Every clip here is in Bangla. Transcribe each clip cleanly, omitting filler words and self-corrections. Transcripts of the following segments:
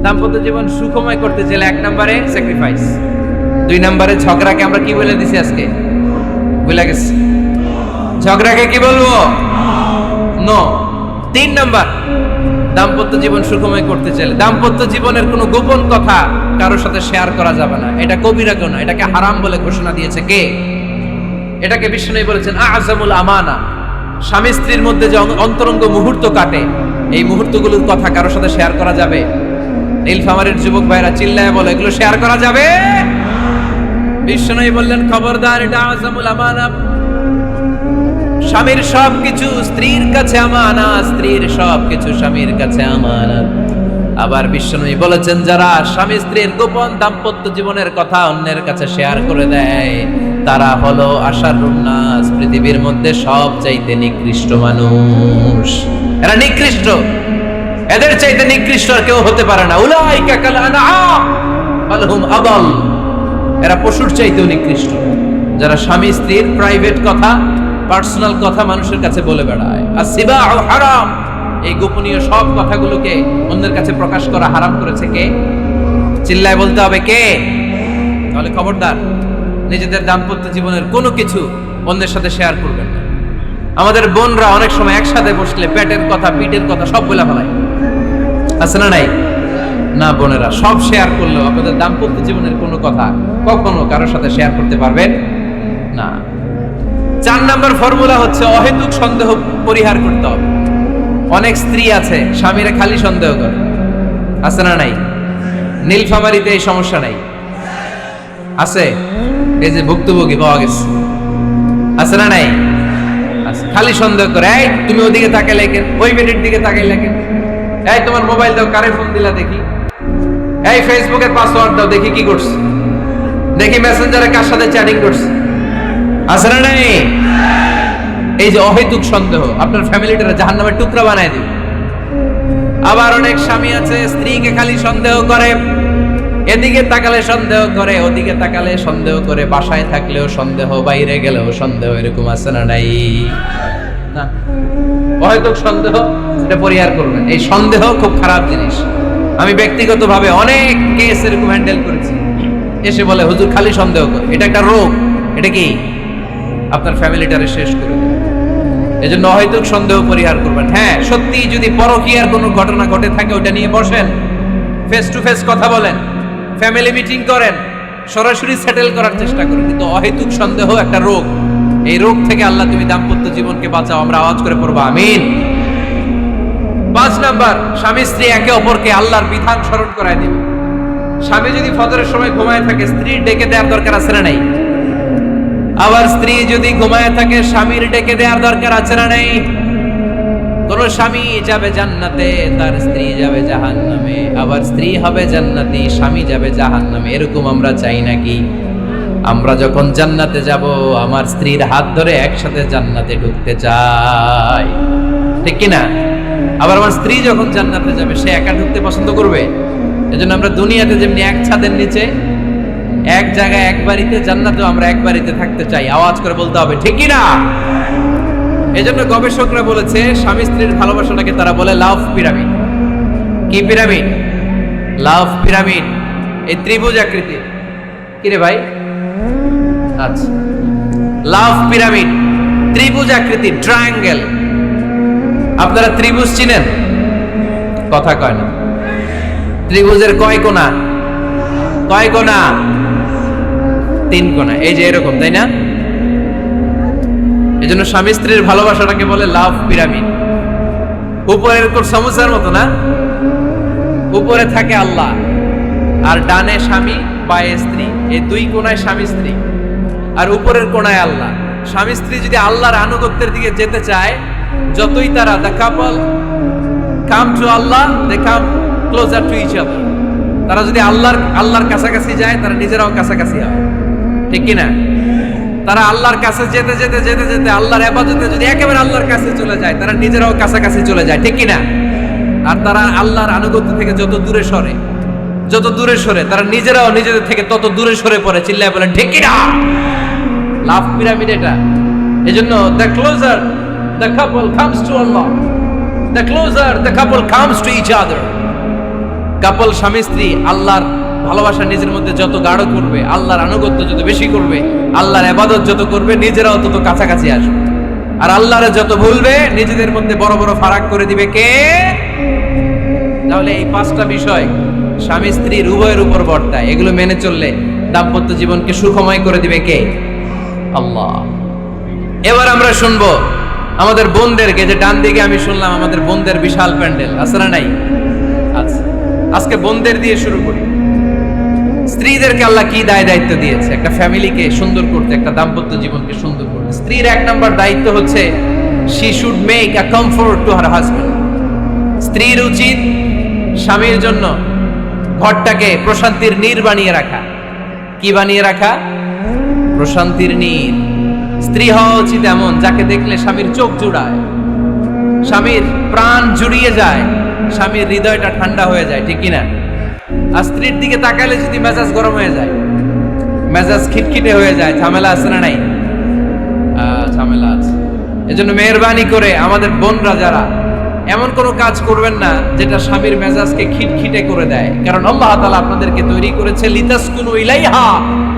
দাম্পত্য জীবন সুখময় করতে চাইলে 1 নম্বরে স্যাক্রিফাইস, 2 নম্বরে ঝগড়াকে আমরা কি বলে দিছি আজকে, ভুলে গেছি, ঝগড়াকে কি বলবো, নো। 3 নম্বর, দাম্পত্য জীবন সুখময় করতে চাইলে দাম্পত্য জীবনের কোনো গোপন কথা কারোর সাথে শেয়ার করা যাবে না। এটা কবিরা গুনাহ, এটাকে হারাম বলে ঘোষণা দিয়েছে কে? এটাকে বিষ্ণু বলেছেন আযমুল আমানা। স্বামী স্ত্রীর মধ্যে যে অন্তরঙ্গ মুহূর্ত কাটে, এই মুহূর্তগুলোর কথা কারোর সাথে শেয়ার করা যাবে? নীলফামারীর যুবক ভাইরা চিল্লায় বলে এগুলো শেয়ার করা যাবে? বিষ্ণু বললেন খবরদার, এটা আযমুল আমানা। স্বামীর সবকিছু স্ত্রীর কাছে আমানত, স্ত্রীর সবকিছু স্বামীর কাছে আমানত। আবার বিষ্ণু বলেছেন যারা স্বামী স্ত্রীর গোপন দাম্পত্য জীবনের কথা অন্যের কাছে শেয়ার করে দেয় তারা হলো আশারুন নাস, পৃথিবীর মধ্যে সবচাইতে নিকৃষ্ট মানুষ। এরা নিকৃষ্ট, এদের চাইতে নিকৃষ্ট আর কেউ হতে পারে না। উলাইকা কাল আনআম বাল হুম আদাল। এরা পশুর চাইতেও নিকৃষ্ট, যারা স্বামী স্ত্রীর প্রাইভেট কথা, পার্সোনাল কথা মানুষের কাছে বলে বেড়ায়। আর সিবাউ হারাম, এই গোপনীয় সব কথাগুলোকে অন্যের কাছে প্রকাশ করা হারাম করেছে কে? চিল্লায় বলতে হবে কে? তাহলে খবরদার, নিজেদের দাম্পত্য জীবনের কোনো কিছু অন্যের সাথে শেয়ার করবেন না। আমাদের বোনরা অনেক সময় একসাথে বসলে পেটের কথা, পিঠের কথা সব বলে ফেলায়, আছে না নাই? না বোনেরা, সব শেয়ার করলেও আপনাদের দাম্পত্য জীবনের কোনো কথা কখনো কারোর সাথে শেয়ার করতে পারবেন না। 4 নম্বর ফর্মুলা হচ্ছে অহেতুক সন্দেহ পরিহার করতে হবে। অনেক স্ত্রী আছে স্বামীরা খালি সন্দেহ করে, আছে না নাই? নীলফামারীতে এই সমস্যা নাই, আছে? এই যে ভুক্তভোগী পাওয়া গেছে, আছে না নাই? খালি সন্দেহ করে, এই তুমি ওদিকে তাকাইলে কেন, ওই মেয়েটির দিকে তাকাইলে কেন, এই তোমার মোবাইল দাও, কারে ফোন দিলা দেখি, এই ফেসবুকের পাসওয়ার্ড দাও দেখি কি করছে, দেখি মেসেঞ্জারে কার সাথে চ্যাটিং করছে, আছে না নাই? এই যে অহেতুক সন্দেহ আপনার ফ্যামিলিটারে জাহান্নামের টুকরা বানায় দিবে। আবার অনেক স্বামী আছে স্ত্রীকে খালি সন্দেহ করে, এদিকে তাকালে সন্দেহ করে, ওদিকে তাকালে সন্দেহ করে, বাসায় থাকলেও সন্দেহ, বাইরে গেলেও সন্দেহ, এরকম আছে না নাই? না, অহেতুক সন্দেহ এটা পরিহার করবেন। এই সন্দেহ খুব খারাপ জিনিস। আমি ব্যক্তিগতভাবে অনেক কেস এরকম হ্যান্ডেল করেছি। এসে বলে হুজুর খালি সন্দেহ করে, এটা একটা রোগ। এটা কি? আপনার ফ্যামিলিটারে শেষ করে দেবে। এজন্য অহেতুক সন্দেহ পরিহার করবেন। হ্যাঁ, সত্যি যদি পরকীয়ার কোনো ঘটনা ঘটে থাকে ওটা নিয়ে বসেন, ফেস টু ফেস কথা বলেন, ফ্যামিলি মিটিং করেন, সরাসরি সেটেল করার চেষ্টা করেন। কিন্তু অহেতুক সন্দেহ একটা রোগ। এই রোগ থেকে আল্লাহ তুমি দাম্পত্য জীবনকে বাঁচাও, আমরা আওয়াজ করে পড়বো আমিন। 5 নাম্বার, স্বামী স্ত্রী একে অপরকে আল্লাহর বিধান স্মরণ করায় দিবে। স্বামী যদি ফজরের সময় ঘুমায় থাকে, স্ত্রীর ডেকে দেওয়ার দরকার আছে না নাই? আবার স্ত্রী যদি ঘুমায় থাকে, স্বামীর ডেকে দেওয়ার দরকার আছে না নাই? কোন স্বামী যাবে জান্নাতে, তার স্ত্রী যাবে জাহান্নামে, আবার স্ত্রী হবে জান্নাতি, স্বামী যাবে জাহান্নামে। এরকম আমরা চাই নাকি? আমরা যখন জান্নাতে যাব, আমার স্ত্রীর হাত ধরে একসাথে জান্নাতে ঢুকতে চাই, ঠিক কি না? আবার আমার স্ত্রী যখন জান্নাতে যাবে, সে একা ঢুকতে পছন্দ করবে? এজন্য আমরা দুনিয়াতে যেমনি এক ছাদের নিচে, এক জায়গায়, এক বাড়িতে, জান্নাতেও আমরা এক বাড়িতে থাকতে চাই। আওয়াজ করে বলতে হবে ঠিক কি না? এজন্য গবেষকরা বলেছে স্বামী স্ত্রীর ভালোবাসাটাকে তারা বলে লাভ পিরামিড। কি পিরামিড? লাভ পিরামিড। এই ত্রিভুজ আকৃতির। কি রে ভাই? আচ্ছা, লাভ পিরামিড, ত্রিভুজ আকৃতির, ট্রায়াঙ্গেল। আপনারা ত্রিভুজ চিনেন? কথা কয় না। ত্রিভুজের কয় কোণা? কয় কোণা? 3 কোণা। এই যে এরকম, তাই না? এজন্য স্বামী স্ত্রীর ভালোবাসাটাকে বলে লাভ পিরামিড। উপরের সমুচার মতো না, উপরে থাকে আল্লাহ, আর ডানে স্বামী, বায়ে স্ত্রী। এই 2 কোণায় স্বামী স্ত্রী, আর উপরের কোণায় আল্লাহ। স্বামী স্ত্রী যদি আল্লাহর আনুগত্যের দিকে যেতে চায়, যতই তারা the couple come to Allah, they come closer to each other. তারা যদি আল্লাহর কাছাকাছি যায়, তারা নিজেরাও কাছাকাছি হয়, ঠিক কি না? তারা আল্লাহর কাছে যেতে যেতে যেতে যেতে আল্লাহর ইবাদতে যদি একেবারে আল্লাহর কাছে চলে যায়, তারা নিজেরাও কাছাকাছি চলে যায়, ঠিক কি না? আর তারা আল্লাহর আনুগত্য থেকে যত দূরে সরে, যত দূরে সরে, তারা নিজেরাও নিজেদের থেকে তত দূরে সরে পড়ে। চিল্লায় বলেন ঠিক কি না? লাভ পিরামিড এটা। এজন্য the closer the couple comes to আল্লাহ, the closer the couple comes to each other. Couple স্বামী স্ত্রী আল্লাহর ভালোবাসা নিজের মধ্যে যত গাঢ় করবে, আল্লাহর আনুগত্য যত বেশি করবে, আল্লাহর ইবাদত যত করবে, নিজেরাও তত কাছাকাছি আসবে। আর আল্লাহরে যত ভুলবে, নিজেদের মধ্যে বড় বড় ফারাক করে দিবে কে? তাহলে এই পাঁচটা বিষয় স্বামী স্ত্রীর উভয়ের উপর বর্তায়। এগুলো মেনে চললে দাম্পত্য জীবনকে সুখময় করে দিবে কে? আল্লাহ। এবার আমরা শুনবো আমাদের বোনদেরকে, যে ডান দিকে আমি শুনলাম আমাদের বোনদের বিশাল প্যান্ডেল আছে না নাই? আচ্ছা, আজকে বোনদের দিয়ে শুরু করি। স্ত্রীদেরকে আল্লাহ কি দায়িত্ব দিয়েছে একটা ফ্যামিলিকে সুন্দর করতে, একটা দাম্পত্য জীবনকে সুন্দর করতে? স্ত্রীর এক নম্বর দায়িত্ব হচ্ছে she should make a comfort to her husband. স্ত্রীর উচিত স্বামীর জন্য ঘরটাকে প্রশান্তির নীড় বানিয়ে রাখা। কি বানিয়ে রাখা? প্রশান্তির নীড়। স্ত্রী হওয়া উচিত এমন যাকে দেখলে স্বামীর চোখ জুড়ায়, স্বামীর প্রাণ জুড়িয়ে যায়, স্বামীর হৃদয়টা ঠান্ডা হয়ে যায়, ঠিক কিনা? আর স্ত্রীর দিকে তাকালে যদি মেজাজ গরম হয়ে যায়, মেজাজ খিটখিটে হয়ে যায়, ঝামেলা আছে না নাই? ঝামেলা আছে। এজন্য মেহেরবানি করে আমাদের বোনরা যারা, এমন কোনো কাজ করবেন না যেটা স্বামীর মেজাজকে খিটখিটে করে দেয়। কারণ আল্লাহ তাআলা আপনাদেরকে তৈরি করেছে লিতাসকুনু ইলাইহা,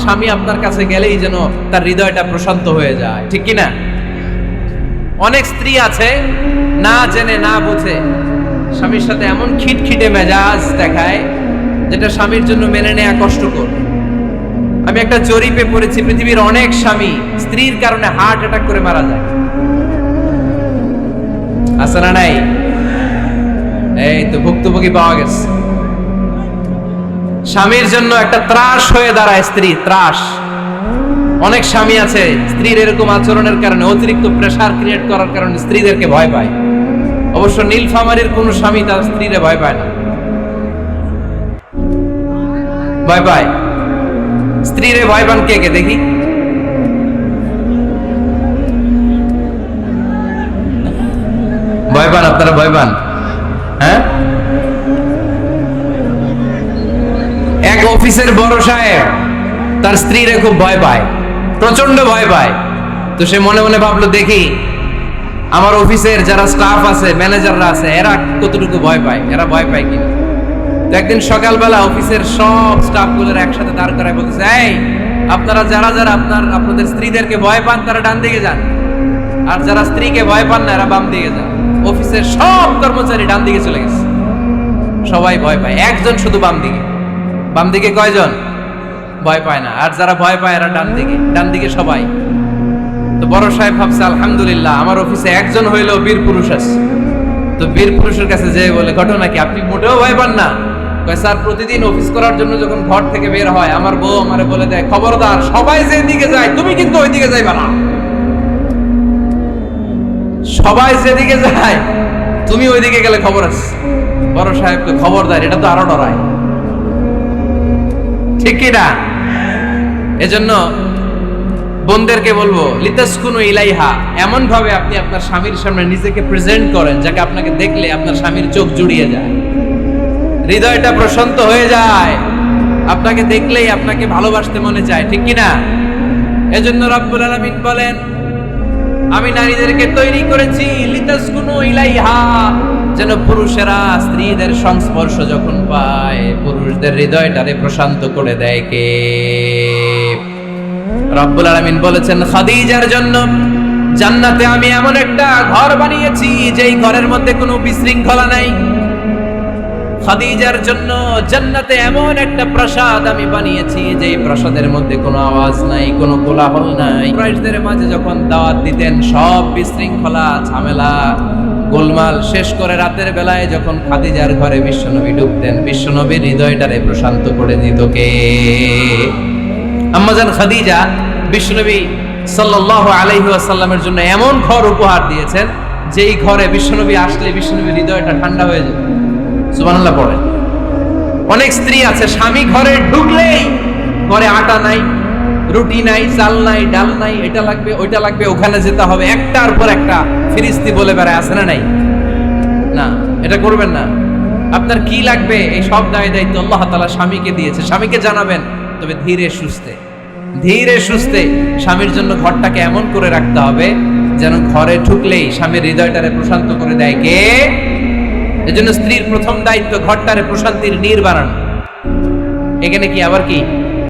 স্বামী আপনার কাছে গেলেই যেন তার হৃদয়টা প্রশান্ত হয়ে যায়, ঠিক কিনা? অনেক স্ত্রী আছে না জেনে না বুঝে স্বামীর সাথে এমন খিটখিটে মেজাজ দেখায় যেটা স্বামীর জন্য মেনে নেওয়া কষ্টকর। আমি একটা জরিপে পড়েছি, পৃথিবীর অনেক স্বামী স্ত্রীর কারণে হার্ট অ্যাটাক করে মারা যায়। আছে না নাই? এই তো ভুক্তভোগী পাওয়া গেছে। স্বামীর জন্য একটা ত্রাস হয়ে দাঁড়ায় স্ত্রী, ত্রাস। অনেক স্বামী আছে স্ত্রীর এরকম আচরণের কারণে, অতিরিক্ত প্রেসার ক্রিয়েট করার কারণে স্ত্রীদেরকে ভয় পায়। অবশ্য নীলফামারীর কোন স্বামী তার স্ত্রীরে ভয় পায় না। ভয় পায়? স্ত্রীরে ভয় পান কে কে দেখি? ভয় পান আপনারা? ভয় পান? হ্যাঁ, এক অফিসের বড় সাহেব তার স্ত্রীরে খুব ভয় পায়, প্রচন্ড ভয় পায়। তো সে মনে মনে ভাবলো, দেখি আমার অফিসের যারা স্টাফ আছে, ম্যানেজাররা আছে, এরা কতটুকু ভয় পায়, এরা ভয় পায় কিনা। তো একদিন সকালবেলা অফিসের সব স্টাফগুলোর একসাথে দাঁড় করায় বলতেছে, এই আপনারা যারা যারা আপনাদের স্ত্রীদেরকে ভয় পান তারা ডান দিকে যান, আর যারা স্ত্রীকে ভয় পান না এরা বাম দিকে যান। অফিসের সব কর্মচারী ডান দিকে চলে গেছে, সবাই ভয় পায়, একজন শুধু বাম দিকে। বাম দিকে কয়জন ভয় পায় না, আর যারা ভয় পায় এরা ডান দিকে, ডান দিকে সবাই। তো বড় সাহেব ভাবছে, আলহামদুলিল্লাহ আমার অফিসে একজন হইলেও বীর পুরুষ আছে। তো বীর পুরুষের কাছে যেয়ে বলে, ঘটনা কি, আপনি মোটেও ভয় পান না? কয়, স্যার প্রতিদিন অফিস করার জন্য যখন ঘর থেকে বের হয় আমার বউ আমারে বলে দেয়, খবরদার সবাই যেদিকে যায় তুমি কিন্তু ওইদিকে যাইবা না, সবাই যেদিকে যায় তুমি ওইদিকে গেলে খবর আছে। বড় সাহেবকে খবরদার, এটা তো আরো ডরায়, ঠিক কিনা? এজন্য বোনদেরকে বলবো, লিতাসকুনু ইলাইহা, এমন ভাবে আপনি আপনার স্বামীর সামনে নিজেকে প্রেজেন্ট করেন যাকে আপনাকে দেখলে আপনার স্বামীর চোখ জুড়িয়ে যায়, হৃদয়টা প্রশান্ত হয়ে যায়, আপনাকে দেখলেই আপনাকে ভালোবাসতে মনে চায়, ঠিক কিনা? এজন্য রব্বুল আলামিন বলেন, আমি নারীদেরকে তৈরি করেছি লিতাসকুনু ইলাইহা, যেন পুরুষেরা স্ত্রীদের সংস্পর্শ যখন পায় পুরুষদের হৃদয়টারে প্রশান্ত করে দেয় কে? রব্বুল আলামিন বলেছেন, খাদিজার জন্য জান্নাতে আমি এমন একটা ঘর বানিয়েছি যেই ঘরের মধ্যে কোনো বিশৃঙ্খলা নাই। খাদিজার জন্য জান্নাতে এমন একটা প্রাসাদ আমি বানিয়েছি যেই প্রাসাদের মধ্যে কোনো আওয়াজ নাই, কোনো কোলাহল নাই। কুরাইশদের মাঝে যখন দাওয়াত দিতেন সব বিশৃঙ্খলা, ঝামেলা, গোলমাল শেষ করে রাতের বেলায় যখন খাদিজার ঘরে বিশ্বনবী ঢুকতেন, বিশ্বনবীর হৃদয়টারে প্রশান্ত করে দিত কে? আম্মাজান খাদিজা বিশ্বনবী সাল্লাল্লাহু আলাইহি ওয়াসাল্লামের জন্য এমন ঘর উপহার দিয়েছেন যেই ঘরে বিশ্বনবী আসলে বিশ্বনবীর হৃদয়টা ঠান্ডা হয়ে যেত। সুবহানাল্লাহ পড়ে। অনেক স্ত্রী আছে স্বামী ঘরে ঢুকলেই ঘরে আটা নাই, রুটি নাই, চাল নাই, ডাল নাই, এটা লাগবে ওইটা লাগবে, ওখানে যেতে হবে, একটার পর একটা ফিরিস্তি বলে বেড়ায়, আছে না নাই? না, এটা করবেন না। আপনার কি লাগবে এই সব দায়িত্ব আল্লাহ তাআলা স্বামীকে দিয়েছে, স্বামীকে জানাবেন, তবে ধীরে সুস্থে, ধীরে সুস্থে স্বামীর জন্য ঘরটাকে এমন করে রাখতে হবে যেন ঘরে ঢুকলেই স্বামীর হৃদয়টারে প্রশান্ত করে দেয় কে? এজন্য স্ত্রীর প্রথম দায়িত্ব ঘরটারে প্রশান্তির নীড় বানানো। এখানে কি আবার কি